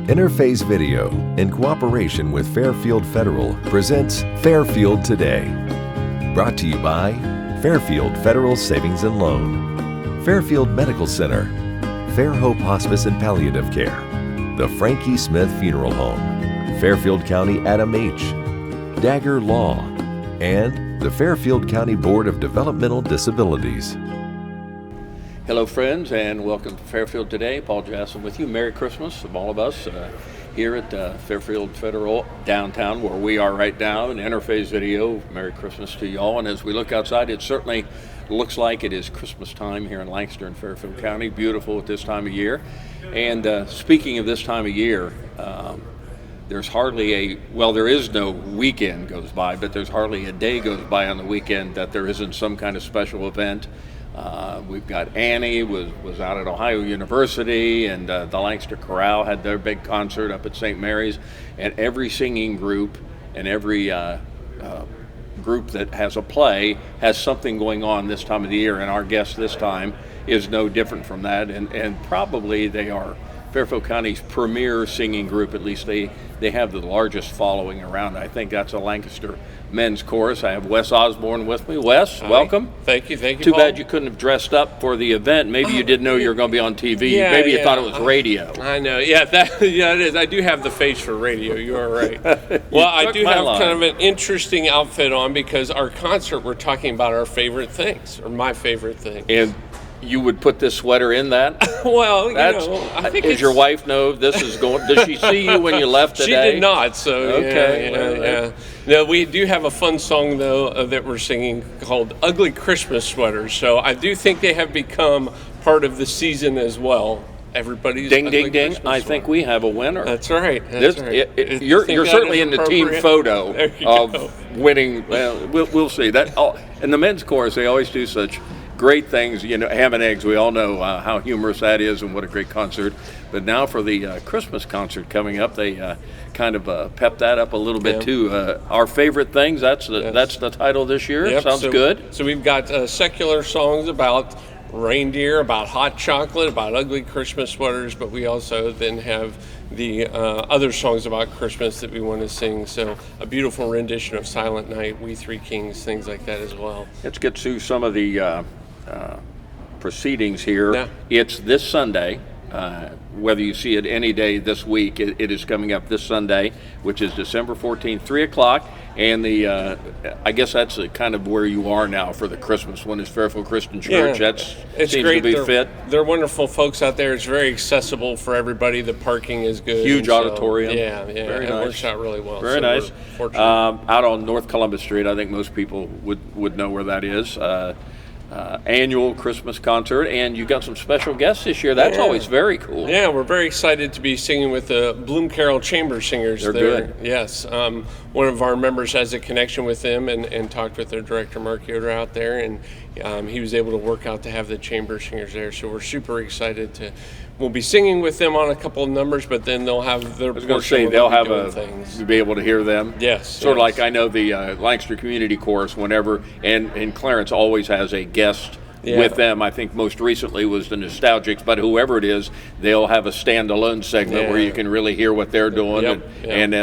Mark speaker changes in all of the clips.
Speaker 1: Interface Video, in cooperation with Fairfield Federal, presents Fairfield Today. Brought to you by Fairfield Federal Savings and Loan, Fairfield Medical Center, Fair Hope Hospice and Palliative Care, the Frankie Smith Funeral Home, Fairfield County Adam H., Dagger Law, and the Fairfield County Board of Developmental Disabilities.
Speaker 2: Hello friends, and welcome to Fairfield Today. Paul Jasson with you. Merry Christmas from all of us here at Fairfield Federal downtown, where we are right now, in Interface Video. Merry Christmas to you all. And as we look outside, it certainly looks like it is Christmas time here in Lancaster and Fairfield County. Beautiful at this time of year. And speaking of this time of year, there's hardly there is no weekend goes by, but there's hardly a day goes by on the weekend that there isn't some kind of special event. We've got Annie was out at Ohio University, and the Lancaster Chorale had their big concert up at St. Mary's, and every singing group and every group that has a play has something going on this time of the year, and our guest this time is no different from that, and probably they are Fairfield County's premier singing group. At least they have the largest following around. I think that's a Lancaster men's chorus. I have Wes Osborn with me. Wes, hi. Welcome.
Speaker 3: Thank you,
Speaker 2: Too
Speaker 3: Paul.
Speaker 2: Bad you couldn't have dressed up for the event. Maybe you didn't know you were going to be on TV. Maybe you thought it was radio.
Speaker 3: I know. Yeah, it is. I do have the face for radio. You are right. Well, I do have kind of an interesting outfit on because our concert, we're talking about our favorite things, or my favorite thing.
Speaker 2: And you would put this sweater in that?
Speaker 3: Well, I think
Speaker 2: does your wife know this is going? Does she see you when you left today?
Speaker 3: She did not. So
Speaker 2: okay.
Speaker 3: Yeah. No, we do have a fun song though that we're singing called "Ugly Christmas Sweaters." So I do think they have become part of the season as well. Everybody's
Speaker 2: ding, ding, ding.
Speaker 3: Christmas
Speaker 2: I
Speaker 3: sweater.
Speaker 2: think we have a winner.
Speaker 3: That's right.
Speaker 2: You're certainly in the team photo of winning. Well, we'll see that. In the men's chorus, they always do such great things, ham and eggs. We all know how humorous that is and what a great concert. But now for the Christmas concert coming up, they kind of pep that up a little bit too. Our favorite things, that's the title this year.
Speaker 3: Yep.
Speaker 2: Sounds good.
Speaker 3: So we've got secular songs about reindeer, about hot chocolate, about ugly Christmas sweaters, but we also then have the other songs about Christmas that we want to sing. So a beautiful rendition of Silent Night, We Three Kings, things like that as well.
Speaker 2: Let's get to some of the proceedings here.
Speaker 3: Yeah.
Speaker 2: It's this Sunday. Whether you see it any day this week, it is coming up this Sunday, which is December 14th, 3 o'clock. And I guess that's kind of where you are now for the Christmas one is Fairfield Christian Church.
Speaker 3: Yeah.
Speaker 2: It seems to be fit.
Speaker 3: They're wonderful folks out there. It's very accessible for everybody. The parking is good.
Speaker 2: Huge auditorium.
Speaker 3: Very nice. It works out really well.
Speaker 2: Very nice. Out on North Columbus Street, I think most people would know where that is. Annual Christmas concert, and you've got some special guests this year. That's always very cool.
Speaker 3: Yeah, we're very excited to be singing with the Bloom Carroll Chamber Singers.
Speaker 2: They're good.
Speaker 3: Yes. One of our members has a connection with them and talked with their director, Mark Yoder, out there, and he was able to work out to have the chamber singers there. So we're super excited to. We'll be singing with them on a couple of numbers, but then they'll have their.
Speaker 2: I was going to say they'll have you'll be able to hear them.
Speaker 3: Yes.
Speaker 2: Sort of like I know the Lancaster Community Chorus. Whenever and Clarence always has a guest with them. I think most recently was the Nostalgics, but whoever it is, they'll have a standalone segment where you can really hear what they're doing, and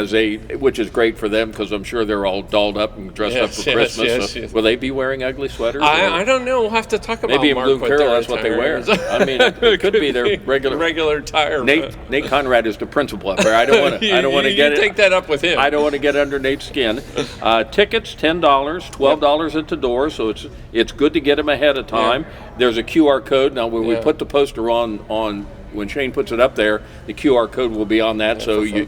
Speaker 2: which is great for them because I'm sure they're all dolled up and dressed up for Christmas.
Speaker 3: Yes.
Speaker 2: Will they be wearing ugly sweaters?
Speaker 3: I don't know. We'll have to talk about
Speaker 2: maybe in
Speaker 3: Mark
Speaker 2: Blue Carroll. That's what they wear. I mean, it could be their
Speaker 3: regular attire.
Speaker 2: Nate Conrad is the principal up there. I don't want to
Speaker 3: take that up with him.
Speaker 2: I don't want to get under Nate's skin. Tickets $10, $12 at the door, so it's good to get them ahead of time. Yeah. There's a QR code. Now, when we put the poster on when Shane puts it up there, the QR code will be on that, so you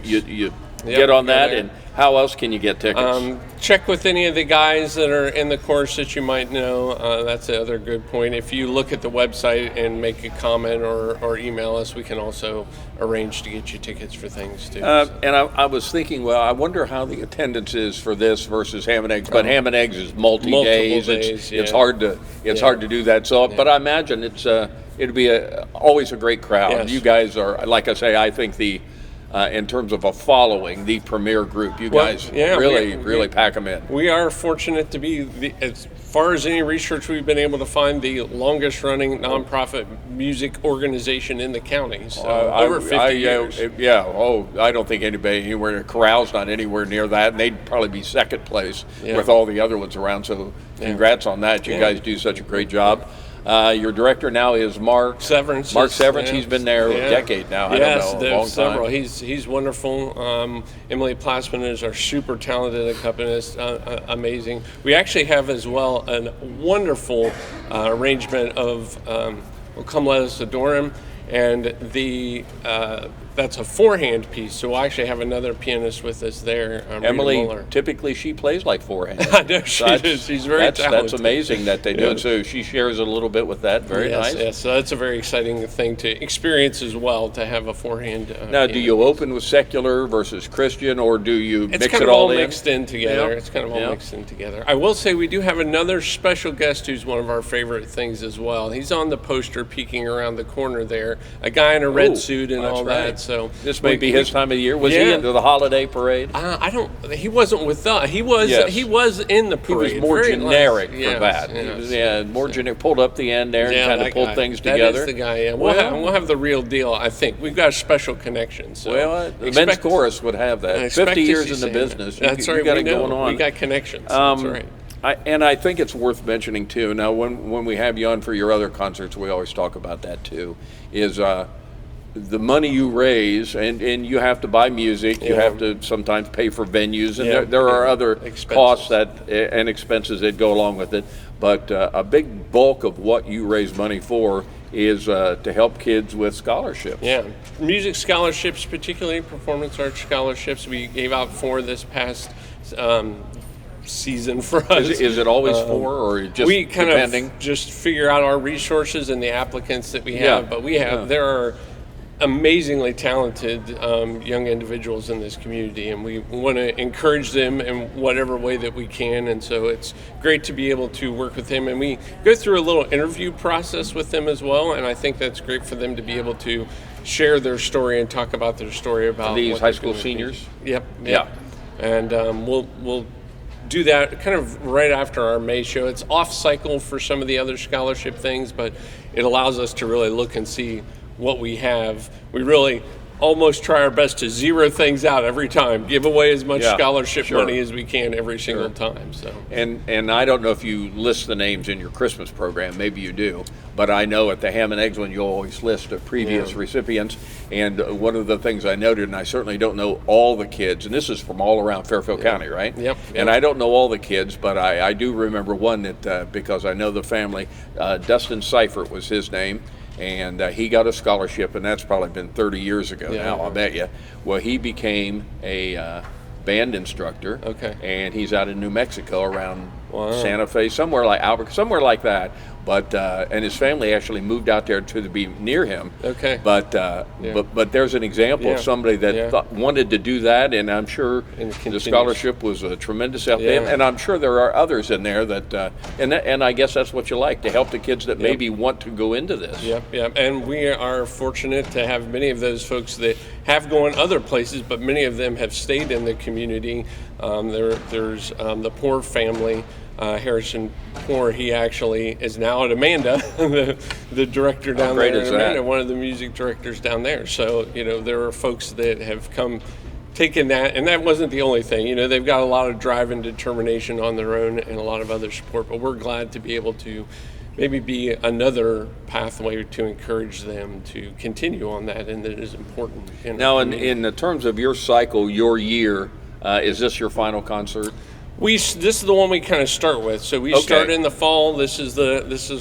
Speaker 2: get on that. And how else can you get tickets?
Speaker 3: Check with any of the guys that are in the course that you might know. That's the other good point. If you look at the website and make a comment or email us, we can also arrange to get you tickets for things too.
Speaker 2: And I was thinking, well, I wonder how the attendance is for this versus ham and eggs. But ham and eggs is multiple days. It's hard to do that. So, but I imagine it'd be always a great crowd.
Speaker 3: Yes.
Speaker 2: You guys are, like I say, I think the in terms of a following, the premier group. You guys really pack them in.
Speaker 3: We are fortunate to be, as far as any research we've been able to find, the longest running nonprofit music organization in the county. So over 50 years.
Speaker 2: I don't think anybody anywhere, Corral's not anywhere near that, and they'd probably be second place with all the other ones around. So congrats on that. You guys do such a great job. Your director now is Mark Severance. He's been there a decade now. I don't know, a long
Speaker 3: several.
Speaker 2: time.
Speaker 3: He's wonderful. Emily Plassman is our super talented accompanist, amazing. We actually have as well a wonderful arrangement of "Come Let Us Adore Him," and that's a four-hand piece, so we'll actually have another pianist with us there.
Speaker 2: Emily, typically she plays like four-hand.
Speaker 3: I know she does. She's very talented.
Speaker 2: That's amazing that they do it. So she shares a little bit with that. Very nice.
Speaker 3: Yes, so that's a very exciting thing to experience as well, to have a four-hand
Speaker 2: Now, do you open with secular versus Christian, or do you mix it all in?
Speaker 3: It's kind of all mixed in together. It's kind of all mixed in together. I will say we do have another special guest who's one of our favorite things as well. He's on the poster peeking around the corner there, a guy in a red suit and all that. So
Speaker 2: this may be his time of the year. Was he into the holiday parade?
Speaker 3: I don't. He wasn't with us. He was. Yes. He was in the parade.
Speaker 2: He was more generic for that. Yes. He was, more generic. Pulled up the end there and kind of pulled things together.
Speaker 3: That is the guy. Yeah, we'll have the real deal. I think we've got a special connection. So
Speaker 2: the men's chorus would have that. 50 years in the business.
Speaker 3: That's right.
Speaker 2: You got it going on.
Speaker 3: We got connections. That's right.
Speaker 2: I think it's worth mentioning too. Now, when we have you on for your other concerts, we always talk about that too. Is the money you raise, and you have to buy music, you have to sometimes pay for venues, and there are other costs and expenses that go along with it. But a big bulk of what you raise money for is to help kids with scholarships.
Speaker 3: Yeah, music scholarships, particularly performance arts scholarships. We gave out 4 this past season for us.
Speaker 2: Is it always 4, or just
Speaker 3: we kind
Speaker 2: depending?
Speaker 3: Of just figure out our resources and the applicants that we have. But we have there are amazingly talented young individuals in this community, and we want to encourage them in whatever way that we can. And so it's great to be able to work with them, and we go through a little interview process with them as well, and I think that's great for them to be able to share their story and talk about their story about
Speaker 2: these high school seniors.
Speaker 3: Yep. And we'll do that kind of right after our May show. It's off cycle for some of the other scholarship things, but it allows us to really look and see what we have. We really almost try our best to zero things out every time, give away as much scholarship money as we can every single time. So
Speaker 2: and I don't know if you list the names in your Christmas program, maybe you do, but I know at the Ham and Eggs one you always list the previous recipients, and one of the things I noted, and I certainly don't know all the kids, and this is from all around Fairfield County, right?
Speaker 3: Yep.
Speaker 2: And I don't know all the kids, but I do remember one that because I know the family. Dustin Seifert was his name, and he got a scholarship, and that's probably been 30 years ago now, I'll bet you. Well, he became a band instructor, and he's out in New Mexico around Santa Fe, somewhere like Albuquerque, somewhere like that. But and his family actually moved out there to be near him. But there's an example of somebody that wanted to do that, and I'm sure the scholarship was a tremendous help. And I'm sure there are others in there that and I guess that's what you like, to help the kids that maybe want to go into this.
Speaker 3: And we are fortunate to have many of those folks that have gone other places, but many of them have stayed in the community. There's the Poor family. Harrison Poor, he actually is now at Amanda, the director down there at Amanda, one of the music directors down there. So, there are folks that have taken that, and that wasn't the only thing. They've got a lot of drive and determination on their own and a lot of other support, but we're glad to be able to maybe be another pathway to encourage them to continue on that, and that is important.
Speaker 2: Now, in the terms of your cycle, your year, is this your final concert?
Speaker 3: This is the one we kind of start with. So we start in the fall. This is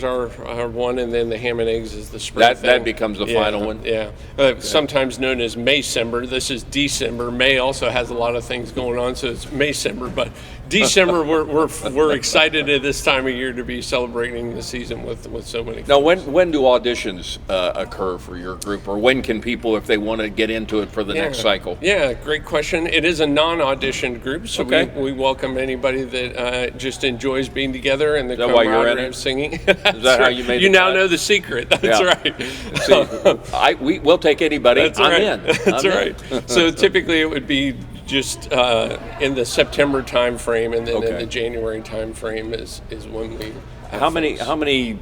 Speaker 3: our one, and then the Ham and Eggs is the spring.
Speaker 2: That becomes the final one.
Speaker 3: Sometimes known as Maycember. This is December. May also has a lot of things going on, so it's Maycember. But December, we're excited at this time of year to be celebrating the season with so many folks.
Speaker 2: Now, when do auditions occur for your group, or when can people, if they want to get into it for the next cycle?
Speaker 3: Yeah, great question. It is a non-auditioned group, so we welcome anybody that just enjoys being together and the camaraderie of singing.
Speaker 2: Is that how you made
Speaker 3: You now know the secret. That's right.
Speaker 2: See, we'll take anybody.
Speaker 3: That's
Speaker 2: I'm
Speaker 3: right.
Speaker 2: in.
Speaker 3: That's right. So typically it would be just in the September time frame, and then in the January time frame is when we have
Speaker 2: How many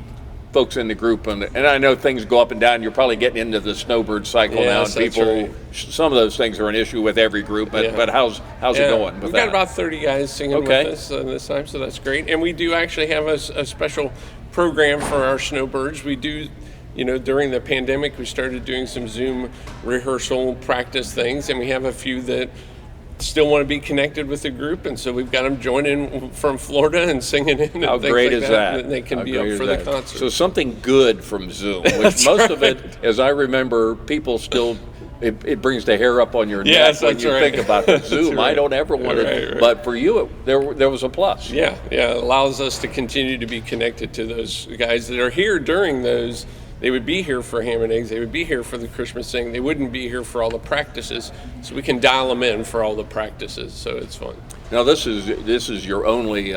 Speaker 2: folks in the group, and I know things go up and down. You're probably getting into the snowbird cycle now, and people, some of those things are an issue with every group, but how's it going with
Speaker 3: We've
Speaker 2: that?
Speaker 3: got about 30 guys singing with us this time, so that's great. And we do actually have a special program for our snowbirds. We do, during the pandemic, we started doing some Zoom rehearsal practice things, and we have a few that still want to be connected with the group, and so we've got them joining from Florida and singing in. And
Speaker 2: How great is that?
Speaker 3: And they can be up for the concert.
Speaker 2: So something good from Zoom, which most of it, as I remember, people still, it brings the hair up on your neck when you think about the Zoom. I don't ever want to, but for you, there was a plus.
Speaker 3: Yeah, it allows us to continue to be connected to those guys that are here during those. They would be here for ham and eggs. They would be here for the Christmas thing. They wouldn't be here for all the practices. So we can dial them in for all the practices. So it's fun.
Speaker 2: Now this is your only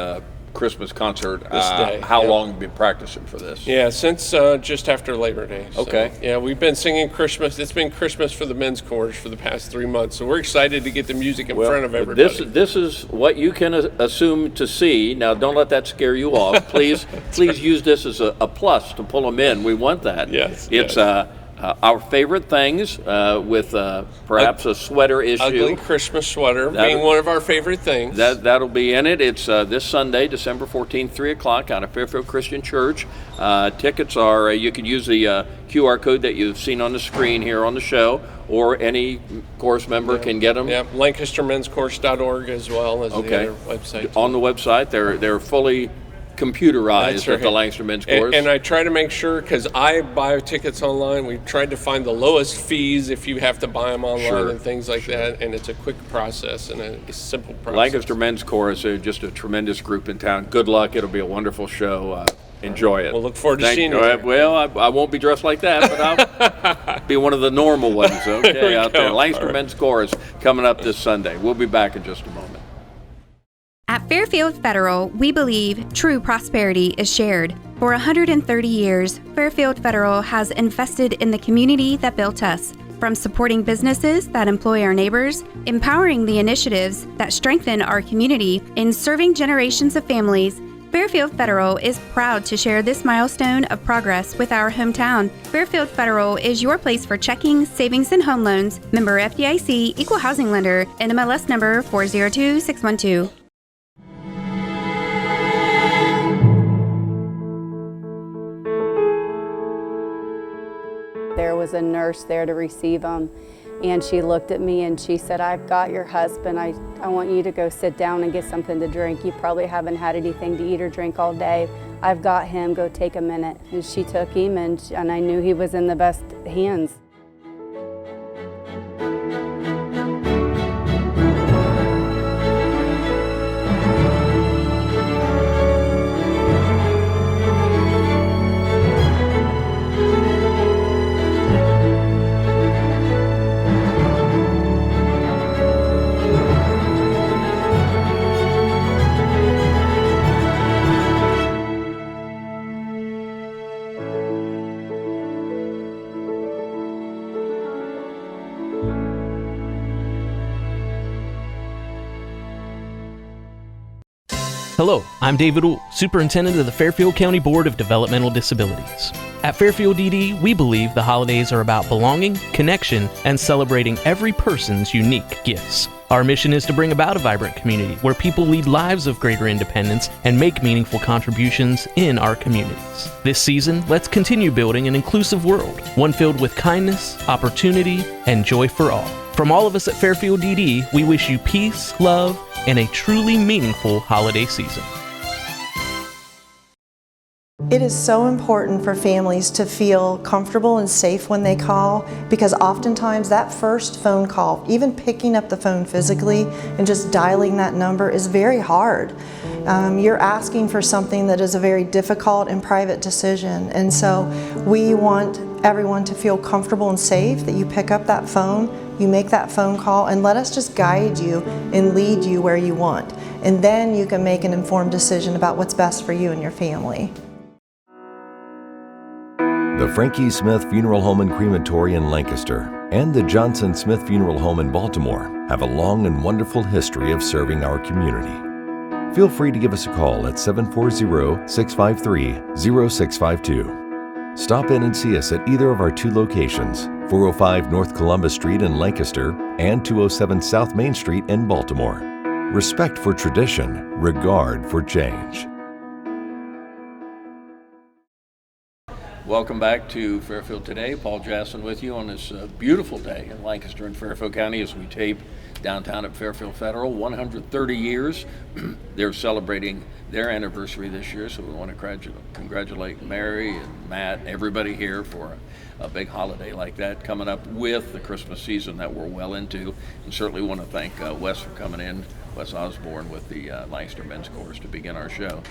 Speaker 2: Christmas concert.
Speaker 3: This day.
Speaker 2: How long have you been practicing for this?
Speaker 3: Yeah, since just after Labor Day. So, yeah, we've been singing Christmas. It's been Christmas for the men's chorus for the past 3 months. So we're excited to get the music in front of everybody.
Speaker 2: This is what you can assume to see. Now, don't let that scare you off. Please use this as a plus to pull them in. We want that.
Speaker 3: Yes.
Speaker 2: It's our favorite things with perhaps a sweater issue.
Speaker 3: Ugly Christmas sweater being one of our favorite things.
Speaker 2: That'll be in it. It's this Sunday, December 14th, 3 o'clock out of Fairfield Christian Church. Tickets are, you can use the QR code that you've seen on the screen here on the show, or any chorus member can get them.
Speaker 3: Yeah, LancasterMen'sChorus.org as well as the other website.
Speaker 2: On the website, they're fully computerized at the Lancaster Men's Chorus.
Speaker 3: And I try to make sure, because I buy tickets online, we tried to find the lowest fees if you have to buy them online and things like that, and it's a quick process and a simple process.
Speaker 2: Lancaster Men's Chorus, they're just a tremendous group in town. Good luck. It'll be a wonderful show. Enjoy it.
Speaker 3: We'll look forward to seeing you.
Speaker 2: Well, I won't be dressed like that, but I'll be one of the normal ones, out there. Lancaster Men's Chorus coming up this Sunday. We'll be back in just a moment.
Speaker 4: At Fairfield Federal, we believe true prosperity is shared. For 130 years, Fairfield Federal has invested in the community that built us. From supporting businesses that employ our neighbors, empowering the initiatives that strengthen our community, and serving generations of families, Fairfield Federal is proud to share this milestone of progress with our hometown. Fairfield Federal is your place for checking, savings, and home loans. Member FDIC, Equal Housing Lender, NMLS number 402612.
Speaker 5: There was a nurse there to receive him, and she looked at me and she said, "I've got your husband. I want you to go sit down and get something to drink. You probably haven't had anything to eat or drink all day. I've got him. Go take a minute." And she took him, and I knew he was in the best hands.
Speaker 6: Hello, I'm David Uhl, Superintendent of the Fairfield County Board of Developmental Disabilities. At Fairfield DD, we believe the holidays are about belonging, connection, and celebrating every person's unique gifts. Our mission is to bring about a vibrant community where people lead lives of greater independence and make meaningful contributions in our communities. This season, let's continue building an inclusive world, one filled with kindness, opportunity, and joy for all. From all of us at Fairfield DD, we wish you peace, love, and a truly meaningful holiday season.
Speaker 7: It is so important for families to feel comfortable and safe when they call, because oftentimes that first phone call, even picking up the phone physically and just dialing that number, is very hard. You're asking for something that is a very difficult and private decision, and so we want everyone to feel comfortable and safe that you pick up that phone, you make that phone call, and let us just guide you and lead you where you want. And then you can make an informed decision about what's best for you and your family.
Speaker 1: The Frankie Smith Funeral Home and Crematory in Lancaster and the Johnson Smith Funeral Home in Baltimore have a long and wonderful history of serving our community. Feel free to give us a call at 740-653-0652. Stop in and see us at either of our two locations, 405 North Columbus Street in Lancaster and 207 South Main Street in Baltimore. Respect for tradition, regard for change.
Speaker 2: Welcome back to Fairfield Today. Paul Jasson with you on this beautiful day in Lancaster and Fairfield County as we tape downtown at Fairfield Federal. 130 years. They're celebrating their anniversary this year, so we want to congratulate Mary and Matt and everybody here for a big holiday like that coming up with the Christmas season that we're well into. And certainly want to thank Wes for coming in, Wes Osborn with the Lancaster Men's Chorus to begin our show.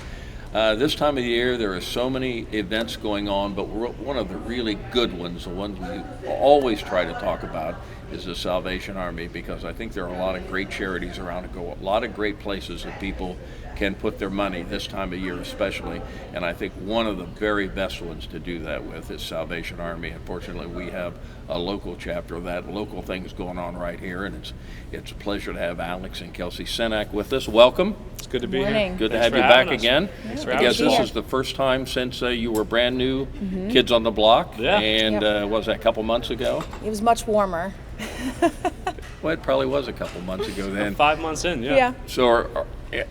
Speaker 2: This time of the year, there are so many events going on, but one of the really good ones, the ones we always try to talk about, is the Salvation Army, because I think there are a lot of great charities around to go, a lot of great places that people can put their money this time of year especially, and I think one of the very best ones to do that with is Salvation Army. Unfortunately, we have a local chapter of that, local things going on right here, and it's a pleasure to have Alex and Kelsey Senak with us. Welcome.
Speaker 8: It's good to be here.
Speaker 2: Good to have you back again.
Speaker 8: Thanks for
Speaker 2: I
Speaker 8: having
Speaker 2: guess
Speaker 8: us.
Speaker 2: this is the first time since you were brand new, kids on the block,
Speaker 8: Yeah.
Speaker 2: and what was that, a couple months ago?
Speaker 9: It was much warmer.
Speaker 2: Well, it probably was a couple months ago then.
Speaker 8: 5 months in, yeah.
Speaker 9: Yeah.
Speaker 2: So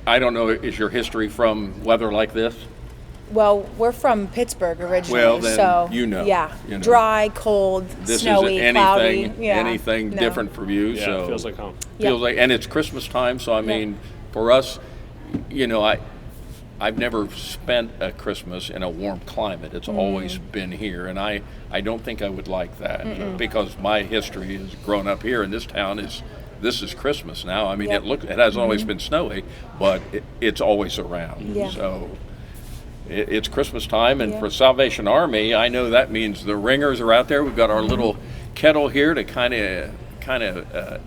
Speaker 2: I don't know, is your history from weather like this?
Speaker 9: Well, we're from Pittsburgh originally,
Speaker 2: Well, then
Speaker 9: so
Speaker 2: you know,
Speaker 9: yeah,
Speaker 2: you know.
Speaker 9: dry, cold,
Speaker 2: This
Speaker 9: snowy,
Speaker 2: isn't
Speaker 9: cloudy.
Speaker 2: anything,
Speaker 9: Yeah.
Speaker 2: anything
Speaker 9: No.
Speaker 2: different from you.
Speaker 8: Yeah,
Speaker 2: So
Speaker 8: it feels like home.
Speaker 2: Feels like, and it's Christmas time, so I mean, for us, you know, I've never spent a Christmas in a warm climate. It's always been here, and I don't think I would like that because my history has grown up here, and this town this is Christmas now. I mean, it hasn't always been snowy, but it's always around.
Speaker 9: Yeah.
Speaker 2: So it's Christmas time, and for Salvation Army, I know that means the ringers are out there. We've got our little kettle here to kind of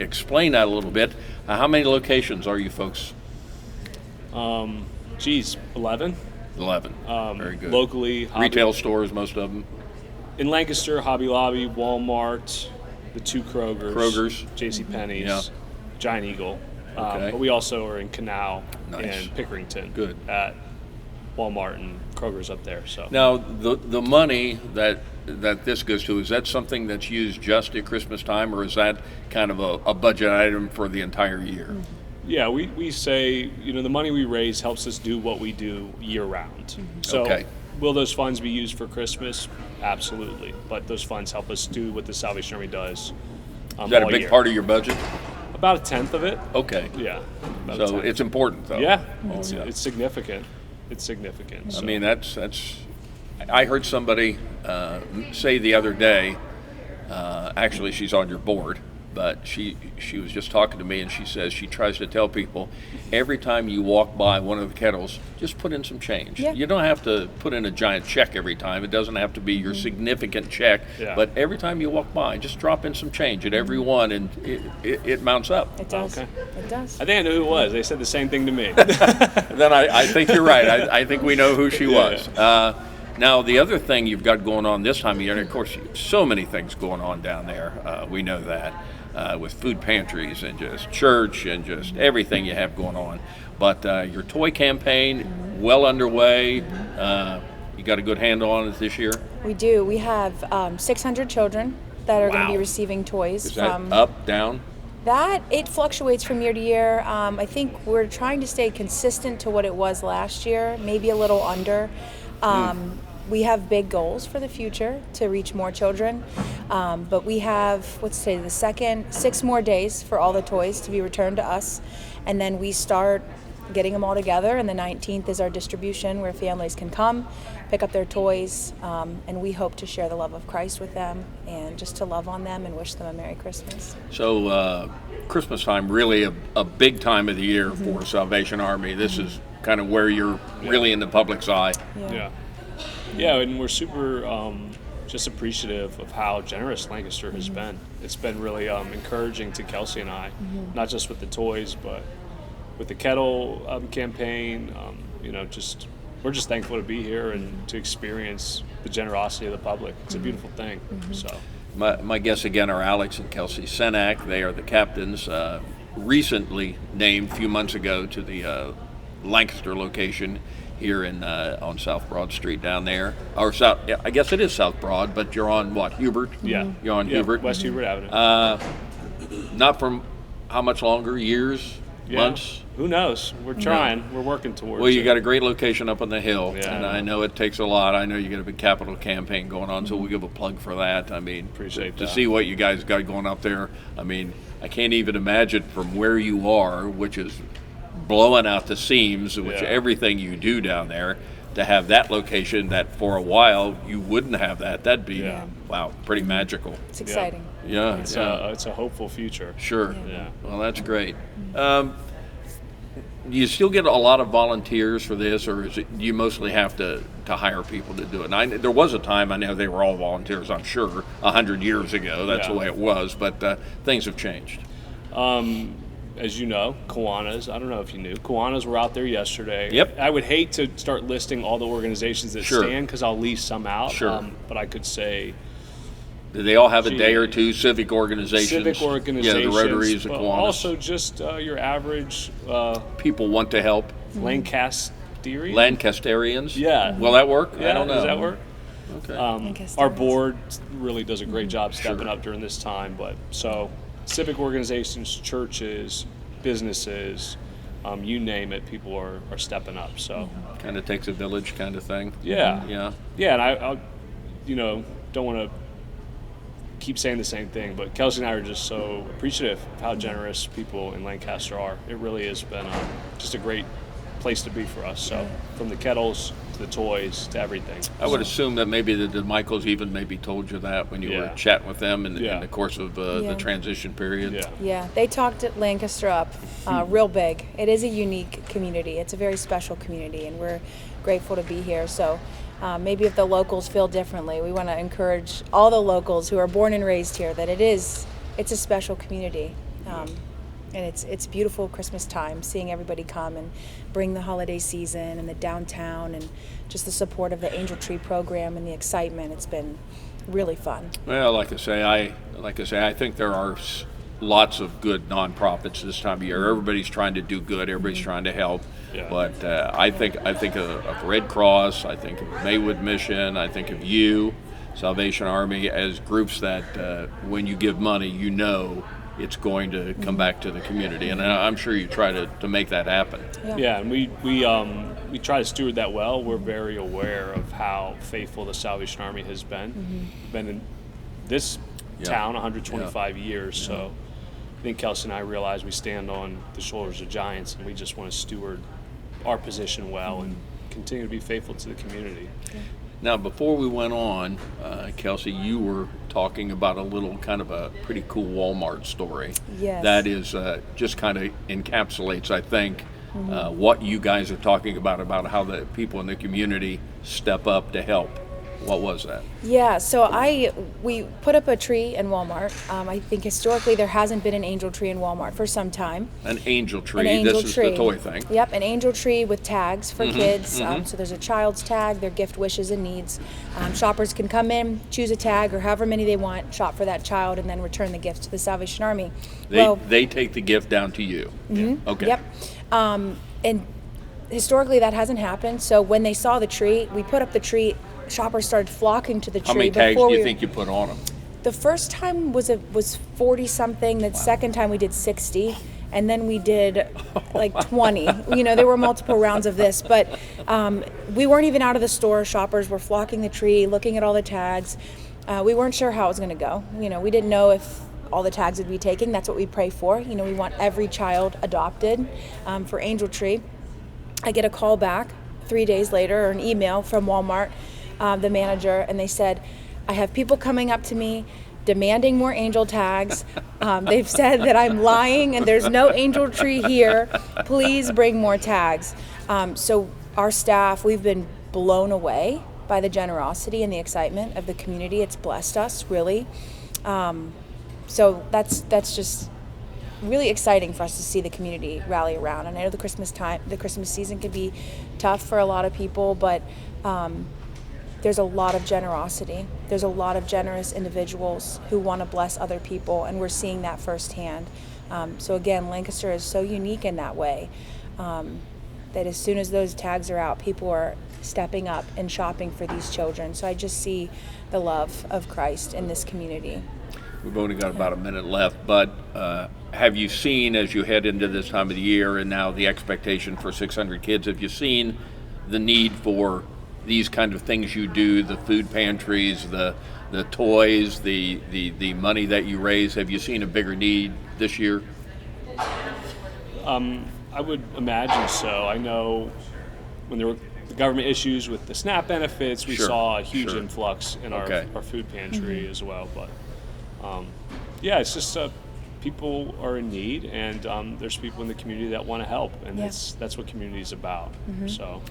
Speaker 2: explain that a little bit. How many locations are you folks?
Speaker 8: 11.
Speaker 2: 11. Very good.
Speaker 8: Locally,
Speaker 2: Retail stores, most of them.
Speaker 8: in Lancaster, Hobby Lobby, Walmart, the 2 Krogers, JCPenney's,
Speaker 2: Yeah.
Speaker 8: Giant Eagle.
Speaker 2: Okay.
Speaker 8: But we also are in Canal
Speaker 2: Nice.
Speaker 8: and Pickerington.
Speaker 2: Good.
Speaker 8: At Walmart and Kroger's up there. So
Speaker 2: Now, the money that this goes to, is that something that's used just at Christmas time, or is that kind of a budget item for the entire year?
Speaker 8: yeah, we say, the money we raise helps us do what we do year round. So
Speaker 2: Okay.
Speaker 8: will those funds be used for Christmas? Absolutely. But those funds help us do what the Salvation Army does.
Speaker 2: Is that a
Speaker 8: all
Speaker 2: big
Speaker 8: year.
Speaker 2: part of your budget?
Speaker 8: About 1/10 of it.
Speaker 2: Okay.
Speaker 8: Yeah. about a
Speaker 2: So
Speaker 8: 10th.
Speaker 2: it's important, though.
Speaker 8: Yeah,
Speaker 2: Oh,
Speaker 8: it's,
Speaker 2: yeah.
Speaker 8: it's significant. It's significant.
Speaker 2: I
Speaker 8: So.
Speaker 2: mean, that's. I heard somebody say the other day. Actually, she's on your board, but she was just talking to me, and she says she tries to tell people every time you walk by one of the kettles, just put in some change.
Speaker 9: Yeah.
Speaker 2: You don't have to put in a giant check every time. It doesn't have to be your significant check,
Speaker 8: Yeah.
Speaker 2: but every time you walk by, just drop in some change at every one, and it mounts up.
Speaker 9: It does.
Speaker 8: Okay.
Speaker 9: It does.
Speaker 8: I think I know who it was. They said the same thing to me.
Speaker 2: Then I think you're right. I think we know who she was. Now, the other thing you've got going on this time of year, and of course, so many things going on down there. We know that with food pantries and just church and just everything you have going on. But your toy campaign, well underway. You got a good handle on it this year?
Speaker 9: We do. We have 600 children that are going to be
Speaker 2: Wow.
Speaker 9: receiving toys
Speaker 2: Is that
Speaker 9: from
Speaker 2: up, down?
Speaker 9: That it fluctuates from year to year. I think we're trying to stay consistent to what it was last year, maybe a little under. We have big goals for the future to reach more children, but we have, let's say, 6 more days for all the toys to be returned to us, and then we start getting them all together, and the 19th is our distribution where families can come, pick up their toys, and we hope to share the love of Christ with them and just to love on them and wish them a Merry Christmas.
Speaker 2: So Christmas time, really a big time of the year for Salvation Army. This is kind of where you're really in the public's eye.
Speaker 8: Yeah, and we're super just appreciative of how generous Lancaster has been. It's been really encouraging to Kelsey and I, not just with the toys, but with the kettle campaign. We're just thankful to be here and to experience the generosity of the public. It's a beautiful thing. So
Speaker 2: My guests again are Alex and Kelsey Senak. They are the captains, recently named a few months ago to the Lancaster location here on South Broad Street down there. Or South, I guess it is South Broad, but you're on what, Hubert?
Speaker 8: Yeah.
Speaker 2: You're on Hubert?
Speaker 8: West Hubert Avenue.
Speaker 2: Not from how much longer? Years? Months?
Speaker 8: Who knows? We're trying. We're working towards
Speaker 2: Well, you
Speaker 8: it.
Speaker 2: got a great location up on the hill,
Speaker 8: Yeah.
Speaker 2: and I know it takes a lot. I know you got a big capital campaign going on, so we'll give a plug for that. I mean,
Speaker 8: Appreciate
Speaker 2: to
Speaker 8: that.
Speaker 2: see what you guys got going up there. I mean, I can't even imagine from where you are, which is blowing out the seams, which everything you do down there, to have that location that for a while you wouldn't have that. That'd be, wow, pretty magical.
Speaker 9: It's exciting.
Speaker 2: Yeah,
Speaker 8: It's a hopeful future.
Speaker 2: Sure.
Speaker 8: Yeah.
Speaker 2: Well, that's great. You still get a lot of volunteers for this, or is it you mostly have to hire people to do it? And there was a time, I know they were all volunteers, I'm sure, 100 years ago. That's the way it was, but things have changed.
Speaker 8: As you know, Kiwanis, I don't know if you knew, Kiwanis were out there yesterday.
Speaker 2: Yep.
Speaker 8: I would hate to start listing all the organizations that stand because I'll leave some out.
Speaker 2: Sure.
Speaker 8: But I could say...
Speaker 2: Do they all have a day or two? Civic organizations?
Speaker 8: Civic organizations.
Speaker 2: Yeah, the Rotaries, the
Speaker 8: but
Speaker 2: Kiwanis.
Speaker 8: also just your average...
Speaker 2: people want to help.
Speaker 8: Lancasterians? Yeah.
Speaker 2: Will that work?
Speaker 8: Yeah,
Speaker 2: I don't know.
Speaker 8: Does that work?
Speaker 2: Okay.
Speaker 8: Our board really does a great job stepping up during this time. But so civic organizations, churches, businesses, you name it, people are stepping up. So
Speaker 2: kind of takes a village kind of thing.
Speaker 8: Yeah. And I don't want to keep saying the same thing, but Kelsey and I are just so appreciative of how generous people in Lancaster are. It really has been just a great place to be for us. So from the kettles to the toys to everything.
Speaker 2: I would assume that maybe the Michaels even maybe told you that when you were chatting with them in the course of the transition period.
Speaker 9: Yeah, they talked Lancaster up real big. It is a unique community. It's a very special community, and we're grateful to be here. So maybe if the locals feel differently, we want to encourage all the locals who are born and raised here that it's a special community. And it's beautiful Christmas time, seeing everybody come and bring the holiday season and the downtown and just the support of the Angel Tree program and the excitement. It's been really fun.
Speaker 2: Well, like I say, I think there are lots of good nonprofits this time of year. Everybody's trying to do good. Everybody's trying to help.
Speaker 8: Yeah.
Speaker 2: But I think of Red Cross. I think of Maywood Mission. I think of you, Salvation Army, as groups that when you give money, you know it's going to come back to the community, and I'm sure you try to make that happen.
Speaker 8: Yeah, and we try to steward that well. We're very aware of how faithful the Salvation Army has been. Been in this town 125 years, so I think Kelsey and I realize we stand on the shoulders of giants, and we just want to steward our position well and continue to be faithful to the community.
Speaker 2: Now, before we went on, Kelsey, you were talking about a little kind of a pretty cool Walmart story.
Speaker 9: Yes.
Speaker 2: That is just kind of encapsulates, I think, what you guys are talking about how the people in the community step up to help. What was that?
Speaker 9: Yeah, so we put up a tree in Walmart. I think historically there hasn't been an angel tree in Walmart for some time.
Speaker 2: An angel tree.
Speaker 9: An angel
Speaker 2: this
Speaker 9: tree.
Speaker 2: is the toy thing.
Speaker 9: Yep, an angel tree with tags for kids. So there's a child's tag, their gift, wishes, and needs. Shoppers can come in, choose a tag or however many they want, shop for that child, and then return the gift to the Salvation Army.
Speaker 2: They take the gift down to you. Okay.
Speaker 9: Yep. And historically that hasn't happened. So when they saw the tree, we put up the tree. Shoppers stared flocking to the tree.
Speaker 2: How many tags do you think you put on them?
Speaker 9: The first time was 40 something. The second time we did 60, and then we did like 20. There were multiple rounds of this, but we weren't even out of the store. Shoppers were flocking the tree, looking at all the tags. We weren't sure how it was going to go. We didn't know if all the tags would be taken. That's what we pray for. We want every child adopted for Angel Tree. I get a call back 3 days later, or an email from Walmart, the manager, and they said, I have people coming up to me demanding more angel tags. They've said that I'm lying and there's no angel tree here. Please bring more tags. So our staff, we've been blown away by the generosity and the excitement of the community. It's blessed us, really. So that's just really exciting for us to see the community rally around. And I know the Christmas season can be tough for a lot of people, but there's a lot of generosity. There's a lot of generous individuals who want to bless other people, and we're seeing that firsthand. So again, Lancaster is so unique in that way, that as soon as those tags are out, people are stepping up and shopping for these children. So I just see the love of Christ in this community.
Speaker 2: We've only got about a minute left, but have you seen, as you head into this time of the year and now the expectation for 600 kids, have you seen the need for these kind of things you do, the food pantries, the toys, the money that you raise? Have you seen a bigger need this year?
Speaker 8: I would imagine so. I know when there were the government issues with the SNAP benefits, we saw a huge influx in our food pantry as well. But yeah, it's just people are in need, and there's people in the community that want to help, and that's what community is about. So.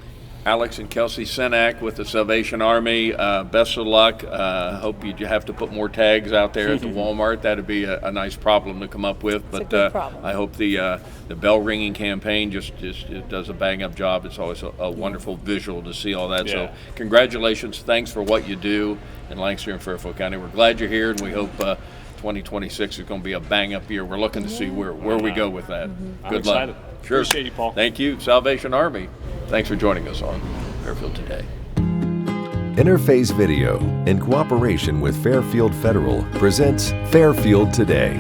Speaker 2: Alex and Kelsey Senak with the Salvation Army, best of luck. Hope you have to put more tags out there at the Walmart. That'd be a nice problem to come up with. But I hope the bell ringing campaign just it does a bang up job. It's always a wonderful visual to see all that. So congratulations. Thanks for what you do in Lancaster and Fairfield County. We're glad you're here, and we hope 2026 is going to be a bang up year. We're looking to see where we go with that. Good luck.
Speaker 8: Excited. Sure. Appreciate you, Paul.
Speaker 2: Thank you, Salvation Army. Thanks for joining us on Fairfield Today.
Speaker 1: Interface Video, in cooperation with Fairfield Federal, presents Fairfield Today.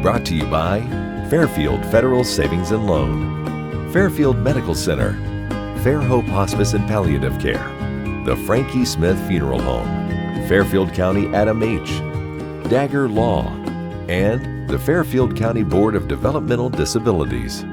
Speaker 1: Brought to you by Fairfield Federal Savings and Loan, Fairfield Medical Center, Fair Hope Hospice and Palliative Care, the Frankie Smith Funeral Home, Fairfield County Adam H., Dagger Law, and the Fairfield County Board of Developmental Disabilities.